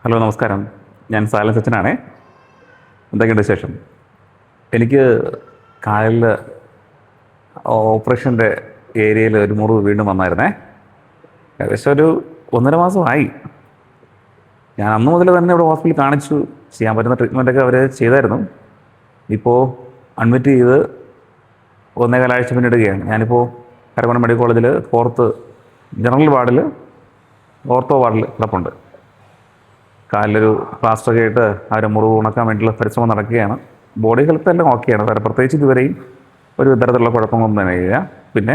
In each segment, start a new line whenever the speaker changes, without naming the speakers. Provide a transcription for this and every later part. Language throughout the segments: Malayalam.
ഹലോ നമസ്കാരം. ഞാൻ സാലൻ സച്ചിനാണേ. എന്തൊക്കെയുണ്ട് വിശേഷം? എനിക്ക് കാലിൽ ഓപ്പറേഷൻ്റെ ഏരിയയിൽ ഒരു മുറിവ് വീണ്ടും വന്നായിരുന്നേ. ഏകദേശം ഒരു 1.5 മാസമായി. ഞാൻ അന്ന് മുതൽ തന്നെ ഇവിടെ ഹോസ്പിറ്റലിൽ കാണിച്ചു. ചെയ്യാൻ പറ്റുന്ന ട്രീറ്റ്മെൻറ്റൊക്കെ അവർ ചെയ്തായിരുന്നു. ഇപ്പോൾ അഡ്മിറ്റ് ചെയ്ത് 1.25 ആഴ്ച പിന്നിടുകയാണ്. ഞാനിപ്പോൾ കരമന മെഡിക്കൽ കോളേജിൽ 4th ജനറൽ വാർഡിൽ ഓർത്തോ വാർഡിൽ കിടപ്പുണ്ട്. കാലിലൊരു പ്ലാസ്റ്ററൊക്കെ ഇട്ട് അവരെ മുറിവ് ഉണക്കാൻ വേണ്ടിയുള്ള പരിശ്രമം നടക്കുകയാണ്. ബോഡി ഹെൽത്ത് എല്ലാം ഓക്കെയാണ്. വേറെ പ്രത്യേകിച്ച് ഇതുവരെയും ഒരു തരത്തിലുള്ള കുഴപ്പങ്ങളൊന്നും തന്നെ ഇല്ല. പിന്നെ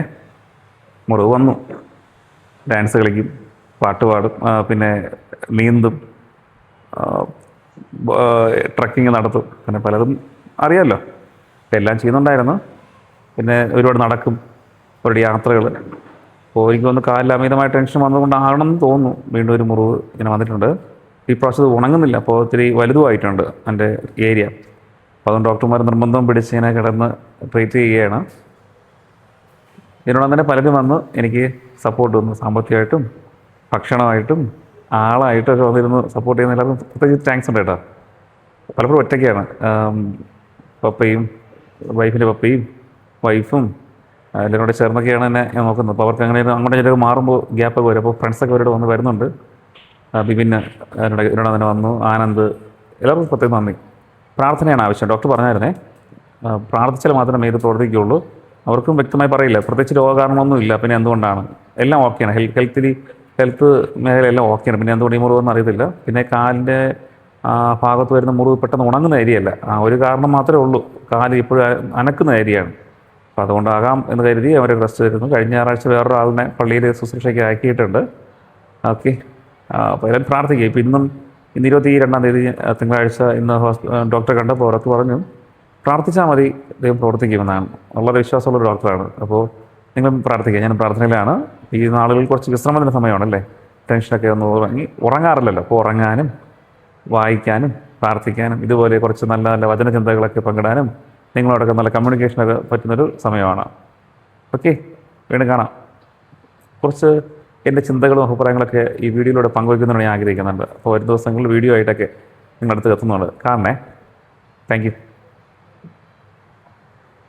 മുറിവ് വന്നു. ഡാൻസ് കളിക്കും, പാട്ട് പാടും, പിന്നെ നീന്തും, ട്രക്കിങ് നടത്തും, പിന്നെ പലതും അറിയാമല്ലോ. എല്ലാം ചെയ്യുന്നുണ്ടായിരുന്നു. പിന്നെ ഒരുപാട് നടക്കും, ഒരുപാട് യാത്രകൾ. അപ്പോൾ എനിക്ക് വന്ന് കാലിൽ അമിതമായ ടെൻഷൻ വന്നുകൊണ്ടാണെന്ന് തോന്നുന്നു വീണ്ടും ഒരു മുറിവ് ഇങ്ങനെ വന്നിട്ടുണ്ട്. ഈ പ്രാവശ്യം ഇത് ഉണങ്ങുന്നില്ല. അപ്പോൾ ഒത്തിരി വലുതുമായിട്ടുണ്ട് എൻ്റെ ഏരിയ. അപ്പോൾ അതുകൊണ്ട് ഡോക്ടർമാർ നിർബന്ധം പിടിച്ച് ഇങ്ങനെ കിടന്ന് ട്രീറ്റ് ചെയ്യുകയാണ്. ഇതിനോടൊപ്പം തന്നെ പലരും വന്ന് എനിക്ക് സപ്പോർട്ട് തന്നു. സാമ്പത്തികമായിട്ടും ഭക്ഷണമായിട്ടും ആളായിട്ടും ഒക്കെ വന്നിരുന്ന് സപ്പോർട്ട് ചെയ്യുന്ന എല്ലാവർക്കും പ്രത്യേകിച്ച് താങ്ക്സ് ഉണ്ട് കേട്ടോ. പലപ്പോഴും ഒറ്റയ്ക്കാണ്. പപ്പയും വൈഫിൻ്റെ പപ്പയും വൈഫും എല്ലാവരും കൂടെ ചേർന്നൊക്കെയാണ് എന്നെ നോക്കുന്നത്. അപ്പോൾ അവർക്ക് അങ്ങനെ അങ്ങോട്ട് ചിലർക്ക് മാറുമ്പോൾ ഗ്യാപ്പൊക്കെ വരും. അപ്പോൾ ഫ്രണ്ട്സൊക്കെ അവരോട് വന്ന് വരുന്നുണ്ട്. ബിപിന് എന്നോട് തന്നെ വന്നു, ആനന്ദ്, എല്ലാവർക്കും പ്രത്യേകം നന്ദി. പ്രാർത്ഥനയാണ് ആവശ്യം. ഡോക്ടർ പറഞ്ഞായിരുന്നേ, പ്രാർത്ഥിച്ചാൽ മാത്രമേ ഇത് പ്രവർത്തിക്കുകയുള്ളൂ. അവർക്കും വ്യക്തമായി പറയില്ല, പ്രത്യേകിച്ച് രോഗകാരണമൊന്നും ഇല്ല. പിന്നെ എന്തുകൊണ്ടാണ് എല്ലാം ഓക്കെയാണ്, ഹെൽത്ത് മേഖലയെല്ലാം ഓക്കെയാണ്. പിന്നെ എന്തുകൊണ്ട് ഈ മുറിവെന്ന് അറിയത്തില്ല. പിന്നെ കാലിൻ്റെ ഭാഗത്ത് വരുന്ന മുറിവ് പെട്ടെന്ന് ഉണങ്ങുന്ന ഏരിയയല്ല. ഒരു കാരണം മാത്രമേ ഉള്ളൂ, കാല് ഇപ്പോഴും അനക്കുന്ന ഏരിയയാണ്. അപ്പോൾ അതുകൊണ്ടാകാം എന്ന് കരുതി അവർ റെസ്റ്റ് തരുന്നു. കഴിഞ്ഞ ഞായറാഴ്ച വേറൊരാളിനെ പള്ളിയിൽ ശുശ്രൂഷയ്ക്ക് ആക്കിയിട്ടുണ്ട്. ഓക്കെ, അപ്പോൾ എല്ലാവരും പ്രാർത്ഥിക്കുക. ഇപ്പോൾ ഇന്ന് 22-ാം തീയതി തിങ്കളാഴ്ച ഇന്ന് ഡോക്ടറെ കണ്ടപ്പോൾ അവർക്ക് പറഞ്ഞു പ്രാർത്ഥിച്ചാൽ മതി, ദൈവം പ്രവർത്തിക്കുമെന്നാണ്. വളരെ വിശ്വാസമുള്ളൊരു ഡോക്ടറാണ്. അപ്പോൾ നിങ്ങളും പ്രാർത്ഥിക്കുക. ഞാൻ പ്രാർത്ഥനയിലാണ്. ഈ നാളുകളിൽ കുറച്ച് വിശ്രമത്തിൻ്റെ സമയമാണല്ലേ, ടെൻഷനൊക്കെ ഒന്ന് ഉറങ്ങാറില്ലല്ലോ. അപ്പോൾ ഉറങ്ങാനും വായിക്കാനും പ്രാർത്ഥിക്കാനും ഇതുപോലെ കുറച്ച് നല്ല നല്ല വചനചിന്തകളൊക്കെ പങ്കിടാനും നിങ്ങളോടൊക്കെ നല്ല കമ്മ്യൂണിക്കേഷനൊക്കെ പറ്റുന്നൊരു സമയമാണ്. ഓക്കെ, വീണ്ടും കാണാം. കുറച്ച് എൻ്റെ ചിന്തകളും അഭിപ്രായങ്ങളൊക്കെ ഈ വീഡിയോയിലൂടെ പങ്കുവയ്ക്കുന്നതിനാണ് ഞാൻ ആഗ്രഹിക്കുന്നുണ്ട്. അപ്പോൾ ഒരു ദിവസങ്ങളിൽ വീഡിയോ ആയിട്ടൊക്കെ നിങ്ങളുടെ അടുത്ത് എത്തുന്നുണ്ട്. കാണണേ. Thank you.